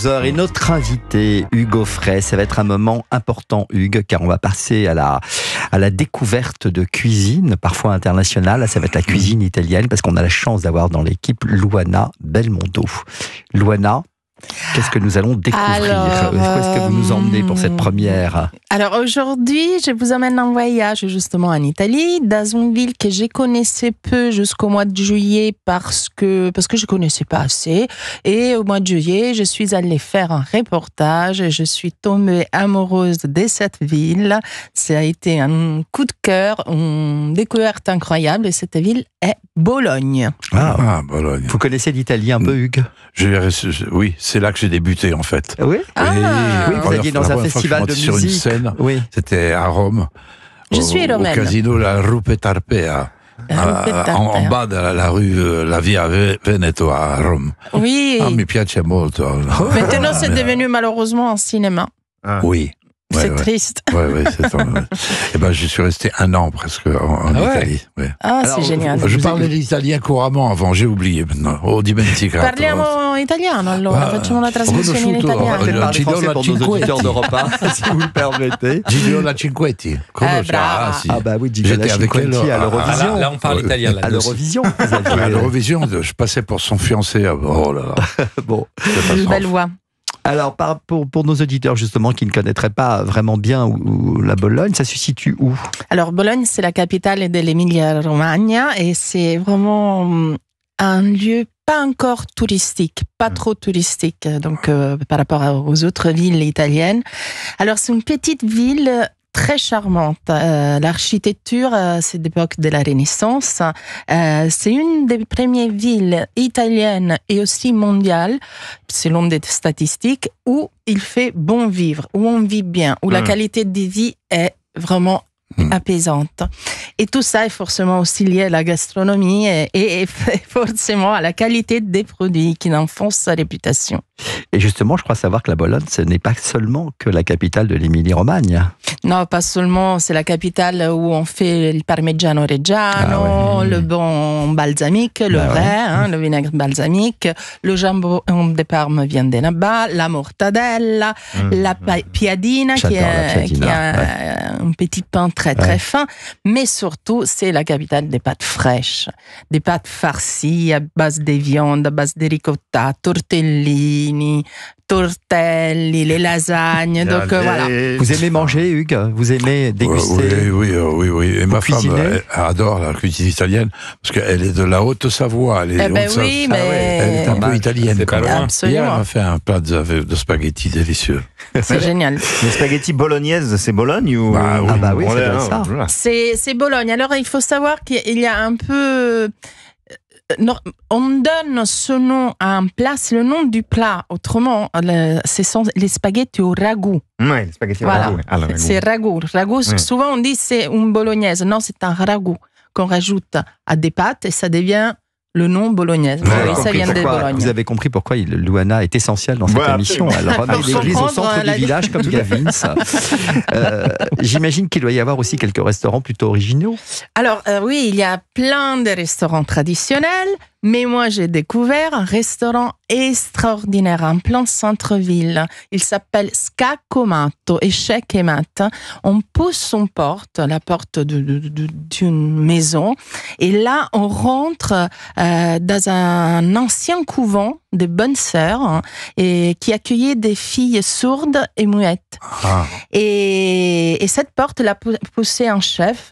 11h et notre invité Hugues Aufray, ça va être un moment important Hugues, car on va passer à la découverte de cuisine, parfois internationale. Là, ça va être la cuisine italienne, parce qu'on a la chance d'avoir dans l'équipe Luana Belmondo. Luana, qu'est-ce que nous allons découvrir? Où est-ce que vous nous emmenez pour cette première? Alors aujourd'hui, je vous emmène en voyage justement en Italie, dans une ville que je connaissais peu jusqu'au mois de juillet parce que je connaissais pas assez. Et au mois de juillet, je suis allée faire un reportage et je suis tombée amoureuse de cette ville. Ça a été un coup de cœur, une découverte incroyable et cette ville est Bologne. Bologne. Vous connaissez l'Italie un peu, Hugues? Oui, c'est là que j'ai débuté en fait. Oui. Oui, vous alliez dans un festival de sur musique. Une scène, oui. C'était à Rome. Je suis romaine. Au casino La Rupe Tarpea. En bas de la rue La Via Veneto à Rome. Oui. Mi piace molto. Maintenant, c'est devenu malheureusement un cinéma. Oui. C'est triste. Et ben, je suis resté 1 an presque en Italie. Ouais. Alors, c'est génial. Je parlais l'italien couramment avant, j'ai oublié maintenant. Oh, dimenticato. Parliamo italiano allora, facciamo la trasmissione in italiano. Parlez français pour nos auditeurs d'Europe 1, si vous le permettez. Gigiola Cinquetti. Oui, Gigiola Cinquetti à l'Eurovision. Là, on parle italien. À l'Eurovision. À l'Eurovision, je passais pour son fiancé. Oh là là. Bon. Une belle voix. Alors, pour nos auditeurs, justement, qui ne connaîtraient pas vraiment bien la Bologne, ça se situe où? Alors, Bologne, c'est la capitale de l'Emilia-Romagna et c'est vraiment un lieu pas encore touristique, pas trop touristique, donc par rapport aux autres villes italiennes. Alors, c'est une petite ville très charmante. L'architecture, c'est d'époque de la Renaissance. C'est une des premières villes italiennes et aussi mondiales, selon des statistiques, où il fait bon vivre, où on vit bien, où la qualité de vie est vraiment apaisante. Et tout ça est forcément aussi lié à la gastronomie et forcément à la qualité des produits qui en font sa réputation. Et justement, je crois savoir que la Bologne, ce n'est pas seulement que la capitale de l'Émilie-Romagne. Non, pas seulement. C'est la capitale où on fait le parmigiano reggiano, le bon balsamique, le vrai, le vinaigre balsamique, le jambon de Parme vient de là-bas, la mortadella, la piadina, qui est un petit pain très très fin. Mais surtout, c'est la capitale des pâtes fraîches, des pâtes farcies à base de viande, à base de ricotta, tortellini, tortelli, les lasagnes. Donc voilà. Vous aimez manger, Hugues? Vous aimez déguster? Oui. Et ma femme elle adore la cuisine italienne parce qu'elle est de la Haute-Savoie. Elle est un peu italienne. Absolument. Hier, elle a fait un plat de spaghettis délicieux. C'est génial. Les spaghettis bolognaises, c'est Bologne ou... oui, c'est ça. C'est Bologne. Alors, il faut savoir qu'il y a un peu... On donne ce nom à un plat, c'est le nom du plat. Autrement, ce sont les spaghettis au ragoût. Oui, les spaghettis au ragoût. C'est ragoût. Ragoût, souvent on dit c'est une bolognaise. Non, c'est un ragoût qu'on rajoute à des pâtes et ça devient le nom bolognaise. Ça vient de Bologne. Vous avez compris pourquoi Luana est essentielle dans cette émission. Elle remet l'église au centre du village comme Gavin. J'imagine qu'il doit y avoir aussi quelques restaurants plutôt originaux. Alors oui, il y a plein de restaurants traditionnels, mais moi j'ai découvert un restaurant extraordinaire en plein centre-ville. Il s'appelle Scaccomato et Chèque et Mat. On pousse la porte d'une maison, et là on rentre dans un ancien couvent de bonnes sœurs et qui accueillait des filles sourdes et muettes. Et cette porte l'a poussé un chef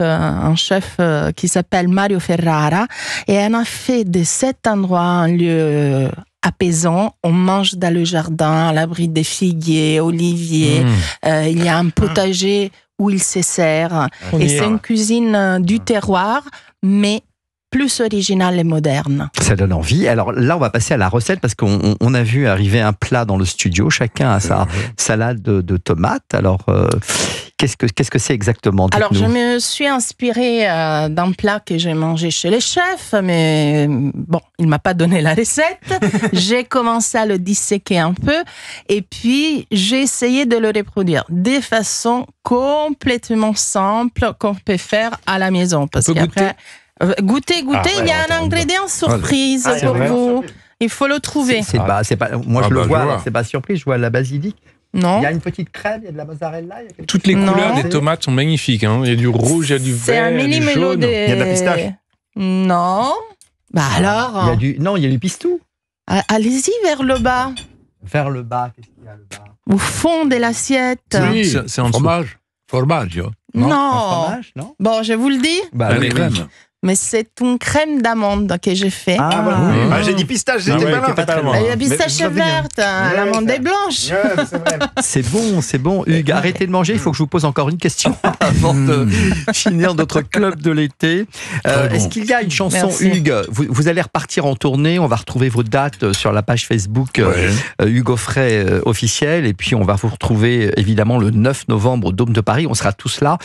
qui s'appelle Mario Ferrara, et on a fait de cet endroit un lieu apaisant. On mange dans le jardin, à l'abri des figuiers, oliviers. Il y a un potager où il se sert. Et c'est une cuisine du terroir, mais plus originale et moderne. Ça donne envie. Alors là, on va passer à la recette parce qu'on a vu arriver un plat dans le studio. Chacun a sa salade de tomates. Alors, qu'est-ce que c'est exactement? Alors, je me suis inspirée d'un plat que j'ai mangé chez les chefs, mais bon, il ne m'a pas donné la recette. J'ai commencé à le disséquer un peu et puis j'ai essayé de le reproduire de façon complètement simple qu'on peut faire à la maison. Parce qu'après... Goûtez, il y a un ingrédient surprise pour vous. Il faut le trouver. Moi, je le vois, c'est pas surpris, je vois la basilic. Non. Il y a une petite crème, il y a de la mozzarella. Toutes les couleurs des tomates sont magnifiques. Hein. Il y a du rouge, il y a du vert, il y a du jaune. Il y a de la pistache. Non. Bah alors. Il y a du pistou. Allez-y vers le bas. Vers le bas, qu'est-ce qu'il y a le bas? Au fond de l'assiette. Oui, c'est un fromage. Formaggio. Non. Un fromage, non? Bon, je vous le dis. Allez, crème. Mais c'est une crème d'amande que j'ai fait. Ah, voilà. J'ai dit pistache, j'étais pas loin. La pistache est verte, l'amande est blanche. C'est bon. Hugues, arrêtez de manger, il faut que je vous pose encore une question avant de finir notre club de l'été. Est-ce qu'il y a une chanson, Hugues, vous allez repartir en tournée, on va retrouver vos dates sur la page Facebook Hugues Aufray officiel, et puis on va vous retrouver évidemment le 9 novembre au Dôme de Paris, on sera tous là.